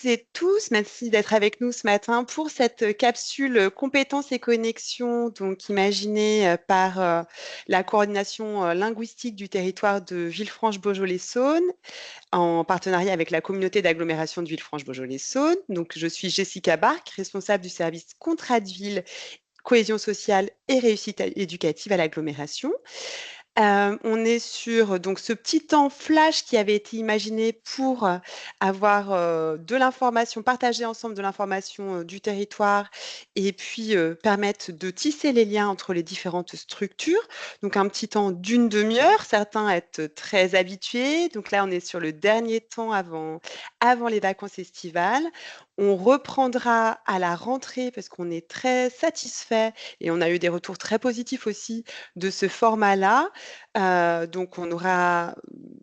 et tous, merci d'être avec nous ce matin pour cette capsule compétences et connexions, donc imaginée par la coordination linguistique du territoire de Villefranche-Beaujolais-Saône en partenariat avec la communauté d'agglomération de Villefranche-Beaujolais-Saône. Donc, je suis Jessica Barque, responsable du service contrat de ville, cohésion sociale et réussite éducative à l'agglomération. On est sur donc ce petit temps flash qui avait été imaginé pour avoir de l'information, partager ensemble de l'information du territoire et puis permettre de tisser les liens entre les différentes structures. Donc un petit temps d'une demi-heure, certains être très habitués. Donc là, on est sur le dernier temps avant les vacances estivales. On reprendra à la rentrée parce qu'on est très satisfait et on a eu des retours très positifs aussi de ce format-là. Donc on aura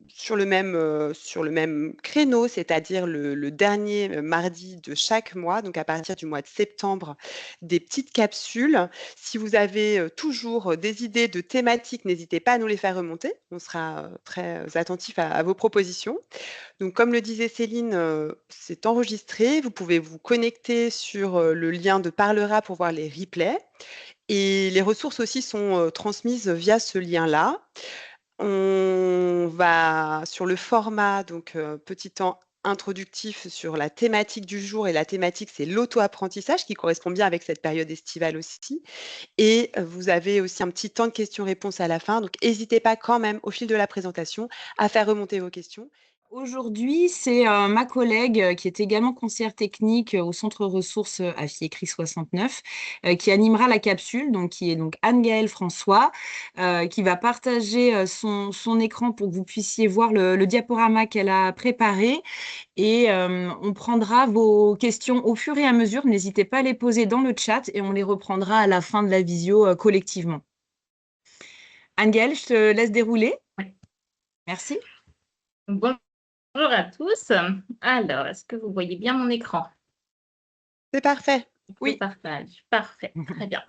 sur le même créneau, c'est-à-dire le dernier mardi de chaque mois, donc à partir du mois de septembre, des petites capsules. Si vous avez toujours des idées de thématiques, n'hésitez pas à nous les faire remonter. On sera très attentifs à vos propositions. Donc, comme le disait Céline, c'est enregistré. Vous pouvez vous connecter sur le lien de Parlera pour voir les replays. Et les ressources aussi sont transmises via ce lien-là. On va sur le format, donc petit temps introductif sur la thématique du jour. Et la thématique, c'est l'auto-apprentissage qui correspond bien avec cette période estivale aussi. Et vous avez aussi un petit temps de questions-réponses à la fin. Donc, n'hésitez pas quand même, au fil de la présentation, à faire remonter vos questions. Aujourd'hui, c'est ma collègue qui est également conseillère technique au centre ressources à Fiécry 69 qui animera la capsule, donc qui est donc Anne-Gaëlle François, qui va partager son écran pour que vous puissiez voir le diaporama qu'elle a préparé. Et on prendra vos questions au fur et à mesure. N'hésitez pas à les poser dans le chat et on les reprendra à la fin de la visio collectivement. Anne-Gaëlle, je te laisse dérouler. Ouais. Merci. Bonjour à tous. Alors, est-ce que vous voyez bien mon écran? C'est parfait. Oui. Partage. Parfait. Très bien.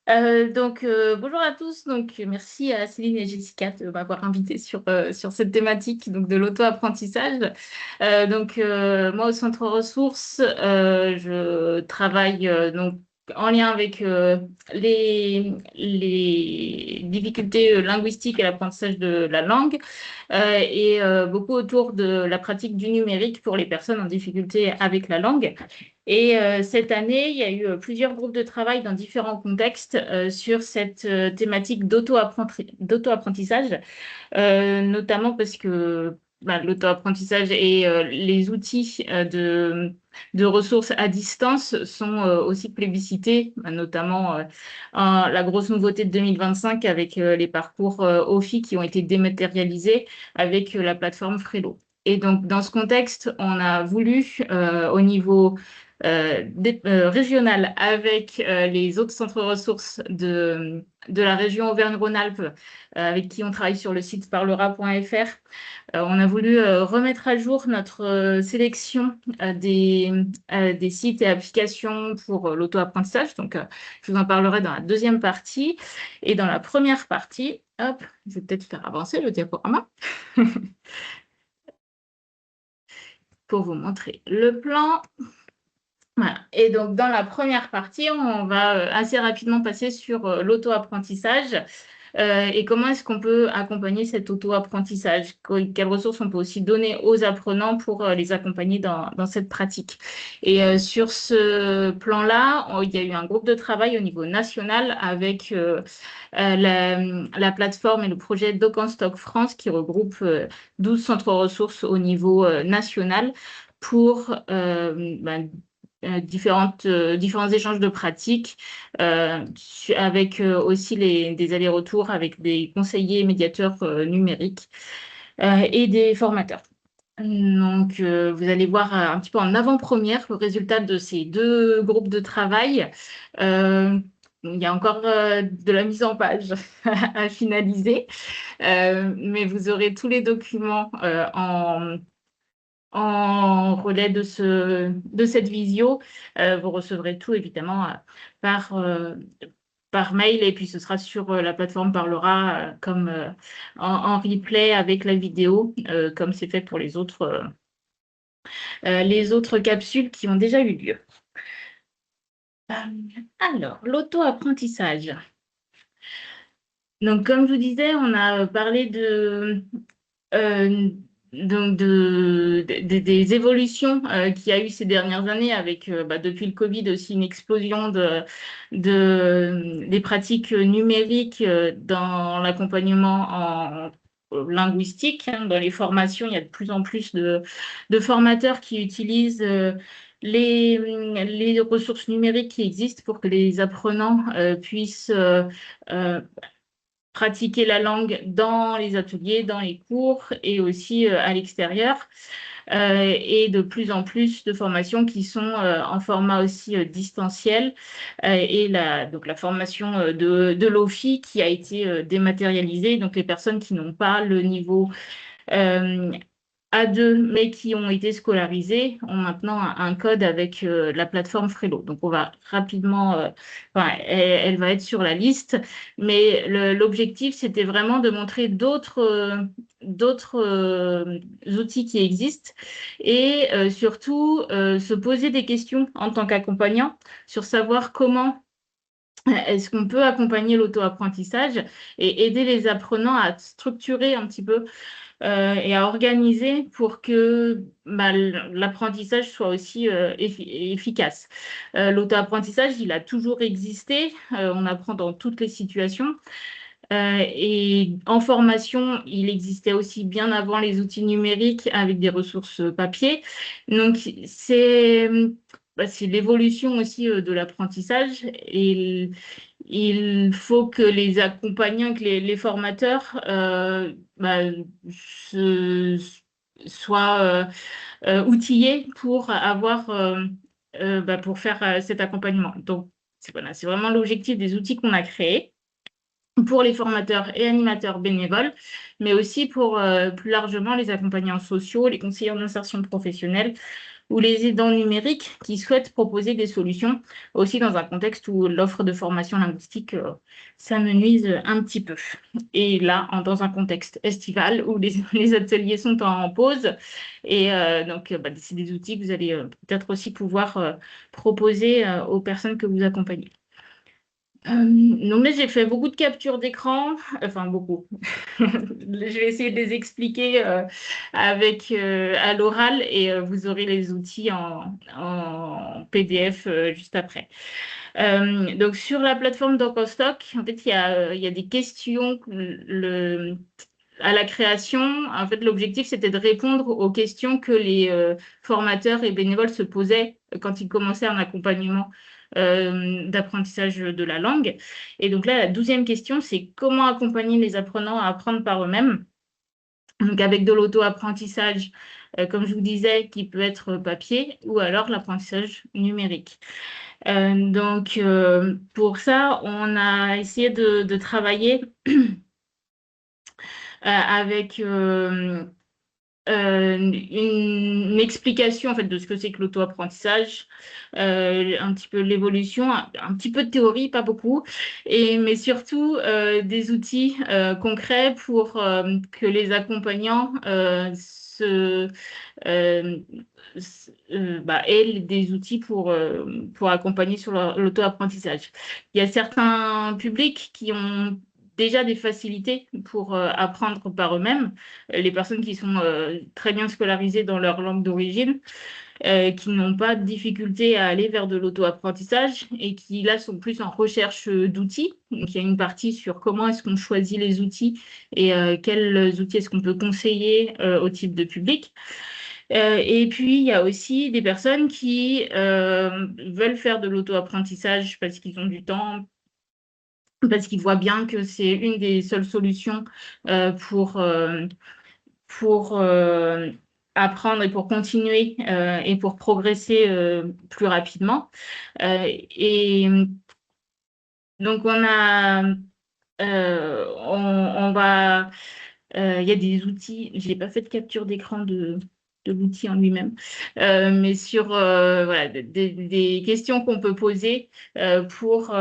Bonjour à tous. Donc, merci à Céline et Jessica de m'avoir invitée sur cette thématique donc, de l'auto-apprentissage. Moi, au Centre Ressources, je travaille donc en lien avec les difficultés linguistiques et l'apprentissage de la langue et beaucoup autour de la pratique du numérique pour les personnes en difficulté avec la langue. Et cette année, il y a eu plusieurs groupes de travail dans différents contextes sur cette thématique d'auto-apprentissage, notamment parce que l'auto-apprentissage et les outils de ressources à distance sont aussi plébiscités, notamment la grosse nouveauté de 2025 avec les parcours OFI qui ont été dématérialisés avec la plateforme Frelo. Et donc, dans ce contexte, on a voulu, au niveau régional, avec les autres centres ressources de la région Auvergne-Rhône-Alpes, avec qui on travaille sur le site parlera.fr, on a voulu remettre à jour notre sélection des sites et applications pour l'auto-apprentissage. Donc, je vous en parlerai dans la deuxième partie. Et dans la première partie, hop, je vais peut-être faire avancer le diaporama pour vous montrer le plan. Voilà. Et donc, dans la première partie, on va assez rapidement passer sur l'auto-apprentissage et comment est-ce qu'on peut accompagner cet auto-apprentissage, quelles ressources on peut aussi donner aux apprenants pour les accompagner dans cette pratique. Et sur ce plan-là, il y a eu un groupe de travail au niveau national avec la plateforme et le projet DocAnStock France qui regroupe 12 centres ressources au niveau national pour différents échanges de pratiques avec aussi des allers-retours avec des conseillers et médiateurs numériques et des formateurs. Donc, vous allez voir un petit peu en avant-première le résultat de ces deux groupes de travail. Il y a encore de la mise en page à finaliser, mais vous aurez tous les documents en relais de cette visio. Vous recevrez tout évidemment par mail et puis ce sera sur la plateforme Parlera comme en replay avec la vidéo, comme c'est fait pour les autres les autres capsules qui ont déjà eu lieu. Alors, l'auto-apprentissage. Donc, comme je vous disais, on a parlé euh, des évolutions qu'il y a eu ces dernières années avec, depuis le Covid aussi, une explosion des pratiques numériques dans l'accompagnement en linguistique, hein. Dans les formations, il y a de plus en plus de formateurs qui utilisent les ressources numériques qui existent pour que les apprenants puissent euh, pratiquer la langue dans les ateliers, dans les cours et aussi à l'extérieur. Et de plus en plus de formations qui sont en format aussi distanciel. Et donc la formation de l'OFI qui a été dématérialisée. Donc les personnes qui n'ont pas le niveau euh, A2, mais qui ont été scolarisés, ont maintenant un code avec la plateforme Frelo. Donc, on va rapidement, elle va être sur la liste, mais l'objectif, c'était vraiment de montrer d'autres outils qui existent et surtout se poser des questions en tant qu'accompagnant sur savoir comment est-ce qu'on peut accompagner l'auto-apprentissage et aider les apprenants à structurer un petit peu et à organiser pour que l'apprentissage soit aussi efficace. L'auto-apprentissage, il a toujours existé, on apprend dans toutes les situations. Et en formation, il existait aussi bien avant les outils numériques avec des ressources papier. Donc, c'est l'évolution aussi de l'apprentissage et il faut que les accompagnants, que les formateurs se- soient outillés pour pour faire cet accompagnement. Donc, c'est vraiment l'objectif des outils qu'on a créés pour les formateurs et animateurs bénévoles, mais aussi pour plus largement les accompagnants sociaux, les conseillers d'insertion professionnelle ou les aidants numériques qui souhaitent proposer des solutions, aussi dans un contexte où l'offre de formation linguistique s'amenuise un petit peu. Et là, dans un contexte estival où les ateliers sont en pause, et donc c'est des outils que vous allez peut-être aussi pouvoir proposer aux personnes que vous accompagnez. Donc là, j'ai fait beaucoup de captures d'écran, enfin beaucoup. Je vais essayer de les expliquer à l'oral et vous aurez les outils en PDF juste après. Donc sur la plateforme DocOstock, en fait, il y a des questions à la création. En fait, l'objectif, c'était de répondre aux questions que les formateurs et bénévoles se posaient quand ils commençaient un accompagnement d'apprentissage de la langue. Et donc là, la 12e question, c'est comment accompagner les apprenants à apprendre par eux-mêmes. Donc avec de l'auto-apprentissage, comme je vous disais, qui peut être papier ou alors l'apprentissage numérique. Donc pour ça, on a essayé de travailler avec une explication en fait de ce que c'est que l'auto-apprentissage, un petit peu l'évolution, un petit peu de théorie, pas beaucoup, mais surtout des outils concrets pour que les accompagnants aient des outils pour accompagner sur l'auto-apprentissage. Il y a certains publics qui ont déjà des facilités pour apprendre par eux-mêmes, les personnes qui sont très bien scolarisées dans leur langue d'origine, qui n'ont pas de difficulté à aller vers de l'auto-apprentissage et qui là sont plus en recherche d'outils. Donc il y a une partie sur comment est-ce qu'on choisit les outils et quels outils est-ce qu'on peut conseiller au type de public. Et puis, il y a aussi des personnes qui veulent faire de l'auto-apprentissage parce qu'ils ont du temps, parce qu'ils voient bien que c'est une des seules solutions pour apprendre et pour continuer et pour progresser plus rapidement. Et donc, on va, il y a des outils, je n'ai pas fait de capture d'écran de l'outil en lui-même, mais sur voilà, des questions qu'on peut poser pour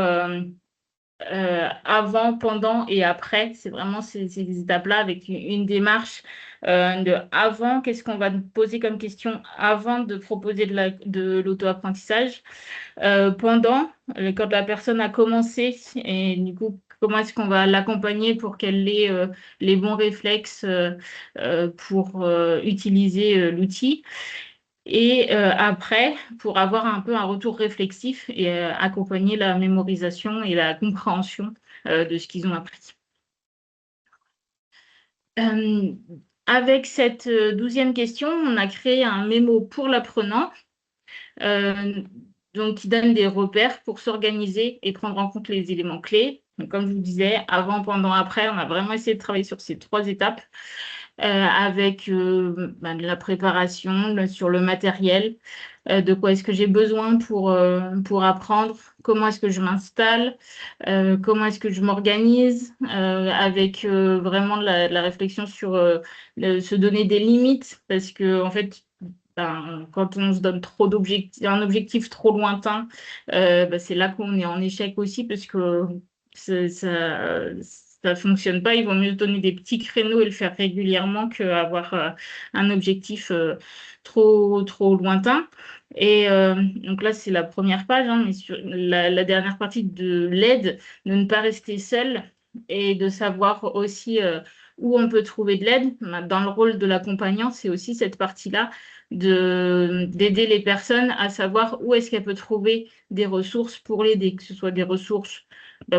avant, pendant et après. C'est vraiment ces étapes-là avec une démarche de avant, qu'est-ce qu'on va nous poser comme question avant de proposer de l'auto-apprentissage. Pendant, quand la personne a commencé, et du coup, comment est-ce qu'on va l'accompagner pour qu'elle ait les bons réflexes pour utiliser l'outil. Et après, pour avoir un peu un retour réflexif et accompagner la mémorisation et la compréhension de ce qu'ils ont appris. Euh, Avec cette 12e question, on a créé un mémo pour l'apprenant, donc qui donne des repères pour s'organiser et prendre en compte les éléments clés. Donc, comme je vous disais, avant, pendant, après, on a vraiment essayé de travailler sur ces 3 étapes. Avec de la préparation sur le matériel, de quoi est-ce que j'ai besoin pour apprendre, comment est-ce que je m'installe, comment est-ce que je m'organise, avec vraiment la réflexion sur se donner des limites, parce que en fait, quand on se donne trop un objectif trop lointain, c'est là qu'on est en échec aussi, parce que ça fonctionne pas. Il vaut mieux se donner des petits créneaux et le faire régulièrement qu'avoir un objectif trop lointain. Et donc là, c'est la première page, hein, mais sur la dernière partie de l'aide, de ne pas rester seul et de savoir aussi où on peut trouver de l'aide. Dans le rôle de l'accompagnant, c'est aussi cette partie-là d'aider les personnes à savoir où est-ce qu'elles peuvent trouver des ressources pour l'aider, que ce soit des ressources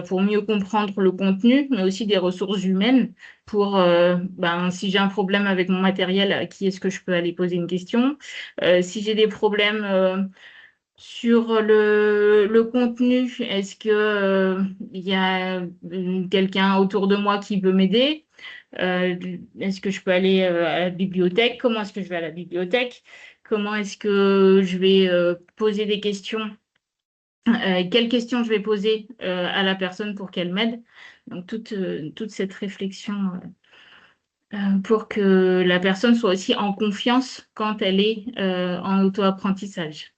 pour mieux comprendre le contenu, mais aussi des ressources humaines pour, si j'ai un problème avec mon matériel, à qui est-ce que je peux aller poser une question. Si j'ai des problèmes sur le contenu, est-ce que il y a quelqu'un autour de moi qui peut m'aider? Est-ce que je peux aller à la bibliothèque? Comment est-ce que je vais à la bibliothèque? Comment est-ce que je vais poser des questions? Quelles questions je vais poser à la personne pour qu'elle m'aide? Donc, toute cette réflexion pour que la personne soit aussi en confiance quand elle est en auto-apprentissage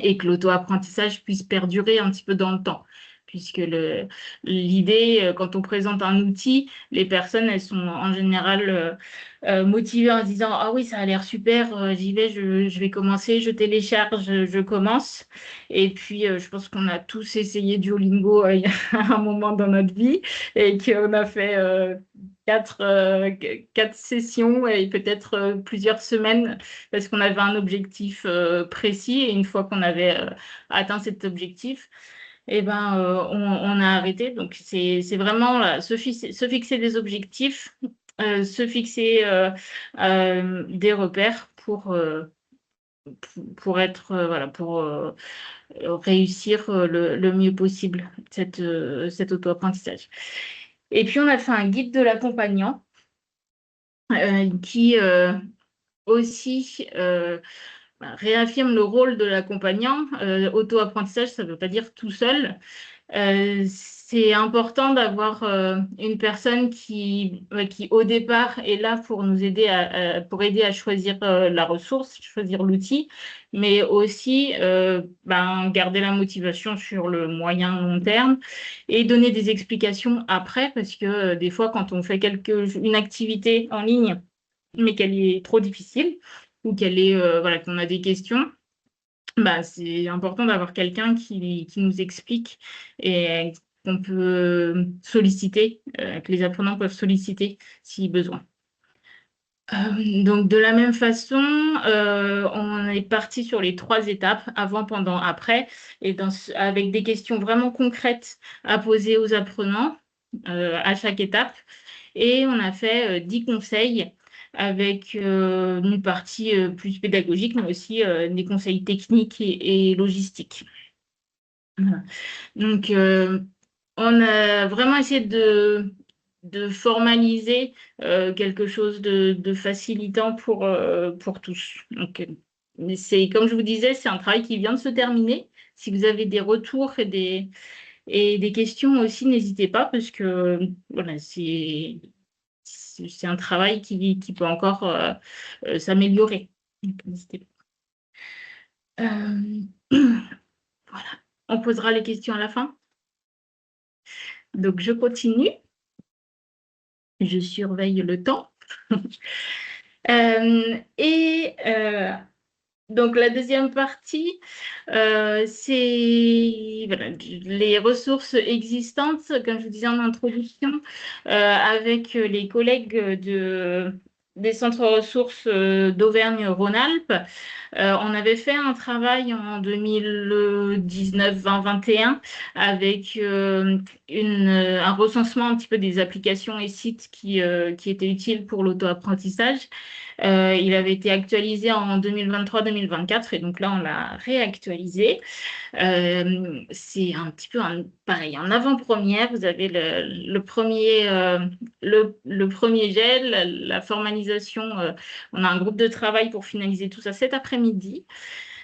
et que l'auto-apprentissage puisse perdurer un petit peu dans le temps. Puisque l'idée, quand on présente un outil, les personnes, elles sont en général motivées en se disant « Ah oui, ça a l'air super, j'y vais, je vais commencer, je télécharge, je commence. » Et puis, je pense qu'on a tous essayé Duolingo à un moment dans notre vie et qu'on a fait 4 sessions et peut-être plusieurs semaines parce qu'on avait un objectif précis et une fois qu'on avait atteint cet objectif, on a arrêté. Donc, c'est vraiment là, se fixer des objectifs, se fixer des repères pour être, pour réussir le mieux possible cet auto-apprentissage. Et puis, on a fait un guide de l'accompagnant qui aussi réaffirme le rôle de l'accompagnant. Auto-apprentissage, ça ne veut pas dire tout seul. C'est important d'avoir une personne qui, au départ, est là pour nous aider pour aider à choisir la ressource, choisir l'outil, mais aussi garder la motivation sur le moyen long terme et donner des explications après, parce que des fois, quand on fait une activité en ligne, mais qu'elle est trop difficile ou qu'on a des questions, c'est important d'avoir quelqu'un qui nous explique et qu'on peut solliciter, que les apprenants peuvent solliciter si besoin. Donc, de la même façon, on est parti sur les 3 étapes, avant, pendant, après, et avec des questions vraiment concrètes à poser aux apprenants à chaque étape. Et on a fait 10 conseils avec une partie plus pédagogique, mais aussi des conseils techniques et logistiques. Voilà. Donc, on a vraiment essayé de formaliser quelque chose de facilitant pour tous. Donc, comme je vous disais, c'est un travail qui vient de se terminer. Si vous avez des retours et des questions aussi, n'hésitez pas, parce que voilà, c'est un travail qui peut encore s'améliorer. Donc, n'hésitez pas. Voilà. On posera les questions à la fin. Donc, je continue. Je surveille le temps. Donc, la deuxième partie, c'est voilà, les ressources existantes, comme je vous disais en introduction, avec les collègues des centres ressources d'Auvergne-Rhône-Alpes. On avait fait un travail en 2019, 20, 21 avec un recensement un petit peu des applications et sites qui étaient utiles pour l'auto-apprentissage. Il avait été actualisé en 2023-2024 et donc là, on l'a réactualisé. C'est un petit peu pareil, en avant-première, vous avez le premier gel, la formalisation. On a un groupe de travail pour finaliser tout ça cet après-midi.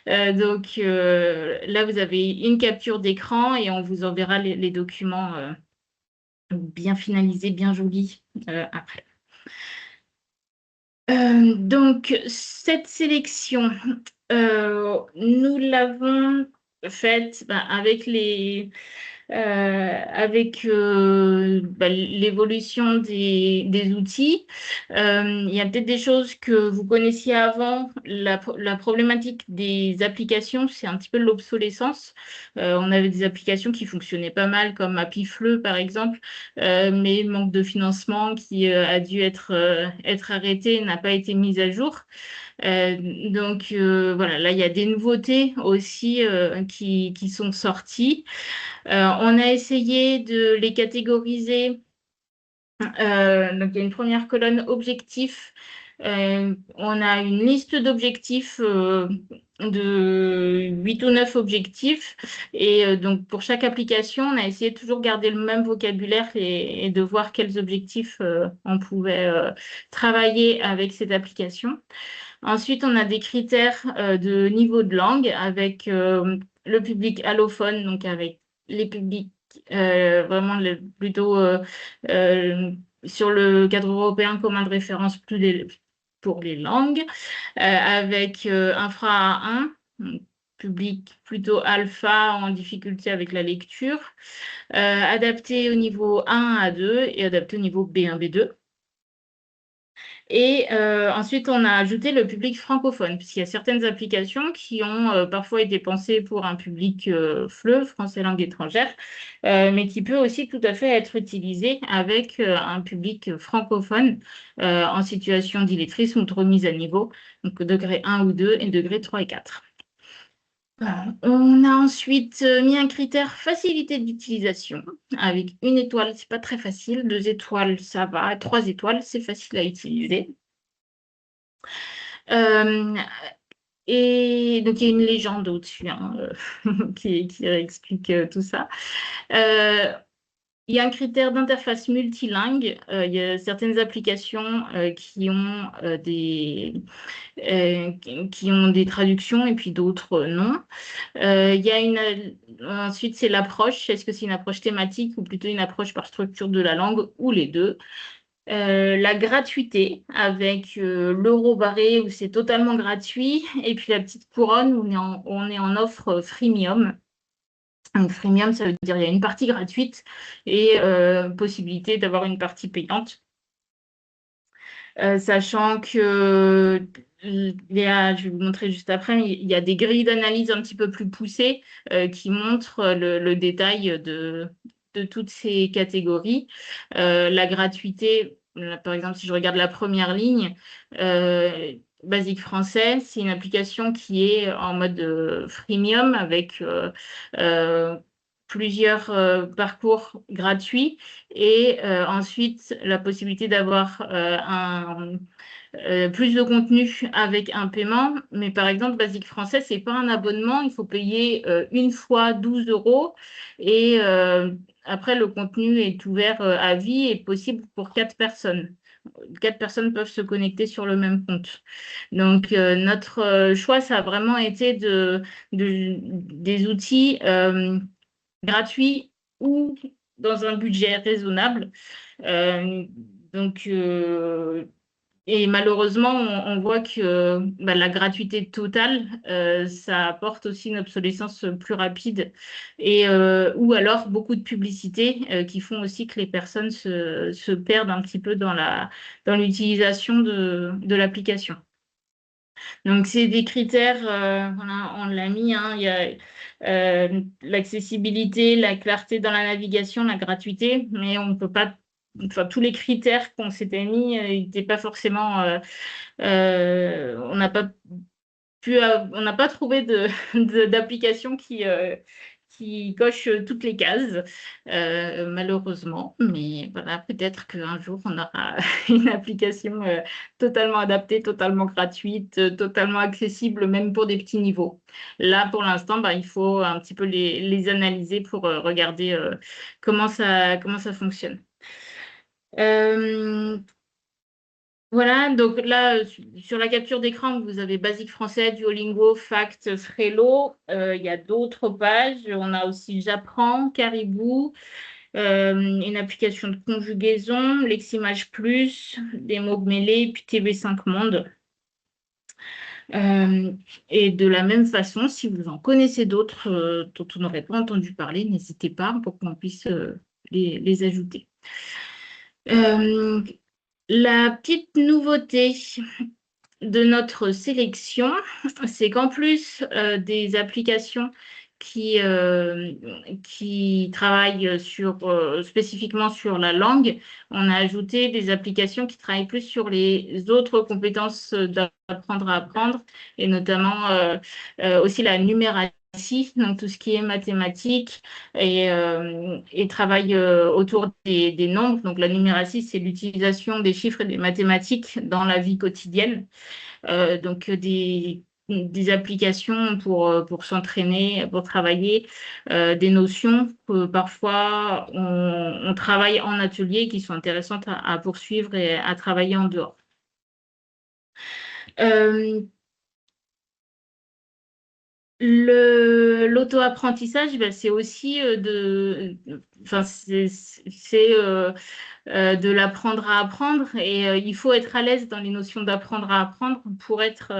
Donc là, vous avez une capture d'écran et on vous enverra les documents bien finalisés, bien jolis après. Donc, cette sélection, nous l'avons faite avec l'évolution des outils. Il y a peut-être des choses que vous connaissiez avant. La problématique des applications, c'est un petit peu l'obsolescence. On avait des applications qui fonctionnaient pas mal, comme Apifleu, par exemple, mais manque de financement qui a dû être arrêté, n'a pas été mis à jour. Donc voilà, là il y a des nouveautés aussi qui sont sorties. On a essayé de les catégoriser. Donc il y a une première colonne objectifs. On a une liste d'objectifs de 8 ou 9 objectifs. Et donc pour chaque application, on a essayé de toujours garder le même vocabulaire et de voir quels objectifs on pouvait travailler avec cette application. Ensuite, on a des critères de niveau de langue avec le public allophone, donc avec les publics vraiment plutôt sur le cadre européen commun de référence pour les langues, avec infra A1, donc public plutôt alpha en difficulté avec la lecture, adapté au niveau 1 à 2 et adapté au niveau B1, B2. Et ensuite, on a ajouté le public francophone, puisqu'il y a certaines applications qui ont parfois été pensées pour un public FLE, français langue étrangère, mais qui peut aussi tout à fait être utilisé avec un public francophone en situation d'illettrisme ou de remise à niveau, donc degré 1 ou 2 et degré 3 et 4. On a ensuite mis un critère facilité d'utilisation. Avec 1 étoile, c'est pas très facile. 2 étoiles, ça va. 3 étoiles, c'est facile à utiliser. Et donc, il y a une légende au-dessus qui explique tout ça. Il y a un critère d'interface multilingue. Il y a certaines applications qui ont des traductions et puis d'autres non. Il y a ensuite, c'est l'approche. Est-ce que c'est une approche thématique ou plutôt une approche par structure de la langue ou les deux? La gratuité avec l'euro barré où c'est totalement gratuit et puis la petite couronne où on est en offre freemium. Donc, freemium, ça veut dire qu'il y a une partie gratuite et possibilité d'avoir une partie payante. Sachant que, je vais vous montrer juste après, mais il y a des grilles d'analyse un petit peu plus poussées qui montrent le détail de toutes ces catégories. La gratuité, par exemple, si je regarde la première ligne, Basique français, c'est une application qui est en mode freemium avec plusieurs parcours gratuits et ensuite la possibilité d'avoir plus de contenu avec un paiement. Mais par exemple, Basique français, ce n'est pas un abonnement, il faut payer une fois 12 € et après le contenu est ouvert à vie et possible pour 4 personnes. 4 personnes peuvent se connecter sur le même compte. Donc, notre choix, ça a vraiment été des outils gratuits ou dans un budget raisonnable. Donc, Et malheureusement, on voit que la gratuité totale, ça apporte aussi une obsolescence plus rapide ou alors beaucoup de publicités qui font aussi que les personnes se perdent un petit peu dans l'utilisation de l'application. Donc, c'est des critères, voilà, on l'a mis, hein, il y a l'accessibilité, la clarté dans la navigation, la gratuité, mais on ne peut pas, enfin, tous les critères qu'on s'était mis n'étaient pas forcément, on n'a pas on n'a pas trouvé d'application qui coche toutes les cases, malheureusement. Mais voilà, peut-être qu'un jour, on aura une application totalement adaptée, totalement gratuite, totalement accessible, même pour des petits niveaux. Là, pour l'instant, il faut un petit peu les analyser pour regarder comment ça fonctionne. Voilà, donc là, sur la capture d'écran, vous avez Basique français, Duolingo, Fact, Frello. Il y a d'autres pages. On a aussi J'apprends, Caribou, une application de conjugaison, Leximage Plus, des mots mêlés, puis TV5 Monde. Et de la même façon, si vous en connaissez d'autres dont on n'aurait pas entendu parler, n'hésitez pas pour qu'on puisse les ajouter. La petite nouveauté de notre sélection, c'est qu'en plus des applications qui travaillent spécifiquement sur la langue, on a ajouté des applications qui travaillent plus sur les autres compétences d'apprendre à apprendre, et notamment aussi la numératie, donc tout ce qui est mathématiques et travail autour des nombres. Donc la numératie, c'est l'utilisation des chiffres et des mathématiques dans la vie quotidienne. Donc des applications pour s'entraîner, pour travailler, des notions que parfois on travaille en atelier qui sont intéressantes à poursuivre et à travailler en dehors. L'auto-apprentissage, c'est aussi de l'apprendre à apprendre, et il faut être à l'aise dans les notions d'apprendre à apprendre pour être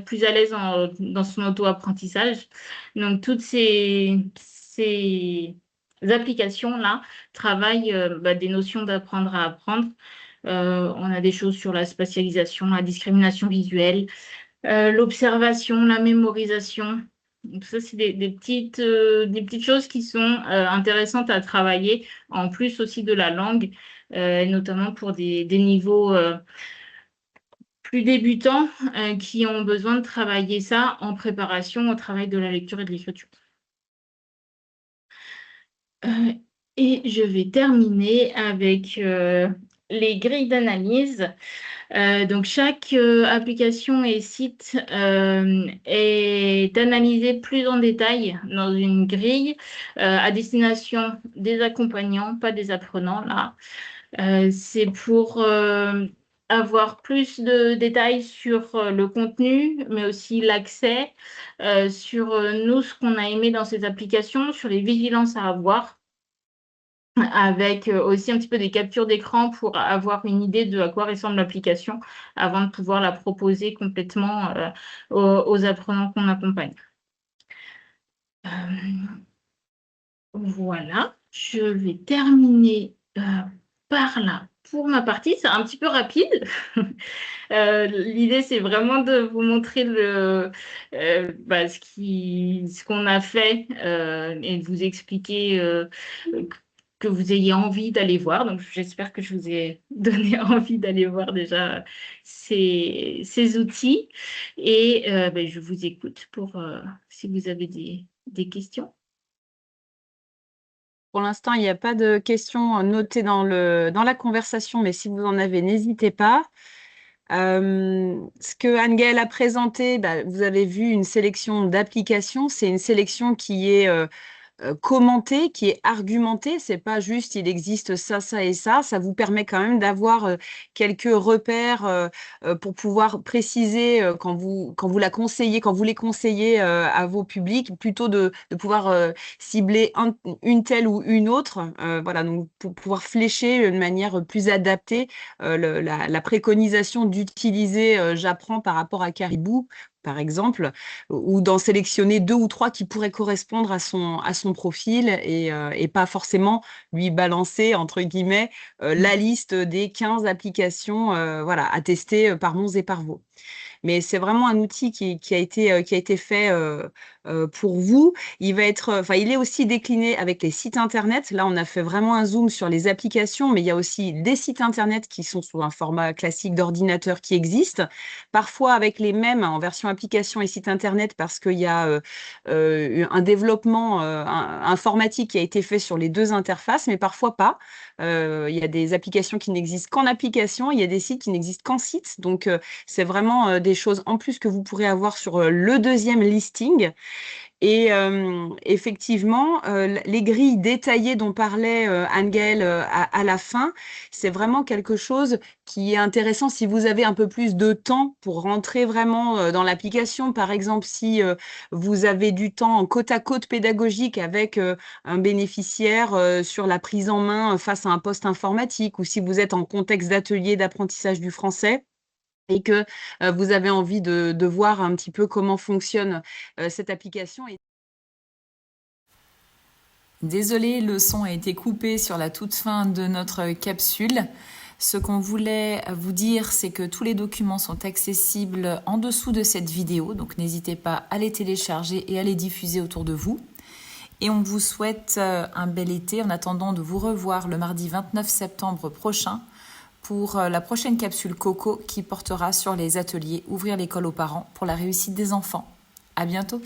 plus à l'aise dans son auto-apprentissage. Donc, toutes ces applications-là travaillent des notions d'apprendre à apprendre. On a des choses sur la spatialisation, la discrimination visuelle, l'observation, la mémorisation. Donc ça, c'est des petites choses qui sont intéressantes à travailler, en plus aussi de la langue, notamment pour des niveaux plus débutants qui ont besoin de travailler ça en préparation au travail de la lecture et de l'écriture. Et je vais terminer avec les grilles d'analyse. Donc, chaque application et site est analysé plus en détail dans une grille à destination des accompagnants, pas des apprenants, là. C'est pour avoir plus de détails sur le contenu, mais aussi l'accès, sur nous, ce qu'on a aimé dans ces applications, sur les vigilances à avoir, avec aussi un petit peu des captures d'écran pour avoir une idée de à quoi ressemble l'application avant de pouvoir la proposer complètement aux apprenants qu'on accompagne. Voilà, je vais terminer par là pour ma partie. C'est un petit peu rapide. L'idée, c'est vraiment de vous montrer ce qu'on a fait et de vous expliquer que vous ayez envie d'aller voir. Donc, j'espère que je vous ai donné envie d'aller voir déjà ces outils. Et je vous écoute pour si vous avez des questions. Pour l'instant, il n'y a pas de questions notées dans la conversation, mais si vous en avez, n'hésitez pas. Ce que Anne-Gaëlle a présenté, vous avez vu une sélection d'applications. C'est une sélection qui est commenté, qui est argumenté. C'est pas juste il existe ça, ça et ça. Ça vous permet quand même d'avoir quelques repères pour pouvoir préciser quand vous la conseillez, quand vous les conseillez à vos publics, plutôt de pouvoir cibler une telle ou une autre. Voilà, donc pour pouvoir flécher de manière plus adaptée la préconisation d'utiliser J'apprends par rapport à Caribou, par exemple, ou d'en sélectionner 2 ou 3 qui pourraient correspondre à son profil et pas forcément lui balancer, entre guillemets, la liste des 15 applications voilà, à tester par Mons et par Vaux. Mais c'est vraiment un outil qui a été fait pour vous. Il est aussi décliné avec les sites internet. Là, on a fait vraiment un zoom sur les applications, mais il y a aussi des sites internet qui sont sous un format classique d'ordinateur qui existent, parfois avec les mêmes en version application et site internet parce qu'il y a un développement informatique qui a été fait sur les 2 interfaces, mais parfois pas. Il y a des applications qui n'existent qu'en application, il y a des sites qui n'existent qu'en site. Donc, c'est vraiment des choses en plus que vous pourrez avoir sur le 2e listing. Et effectivement, les grilles détaillées dont parlait Anne-Gaëlle à la fin, c'est vraiment quelque chose qui est intéressant si vous avez un peu plus de temps pour rentrer vraiment dans l'application. Par exemple, si vous avez du temps en côte à côte pédagogique avec un bénéficiaire sur la prise en main face à un poste informatique, ou si vous êtes en contexte d'atelier d'apprentissage du français, et que vous avez envie de voir un petit peu comment fonctionne cette application. Désolée, le son a été coupé sur la toute fin de notre capsule. Ce qu'on voulait vous dire, c'est que tous les documents sont accessibles en dessous de cette vidéo, donc n'hésitez pas à les télécharger et à les diffuser autour de vous. Et on vous souhaite un bel été en attendant de vous revoir le mardi 29 septembre prochain pour la prochaine capsule Coco qui portera sur les ateliers Ouvrir l'école aux parents pour la réussite des enfants. À bientôt!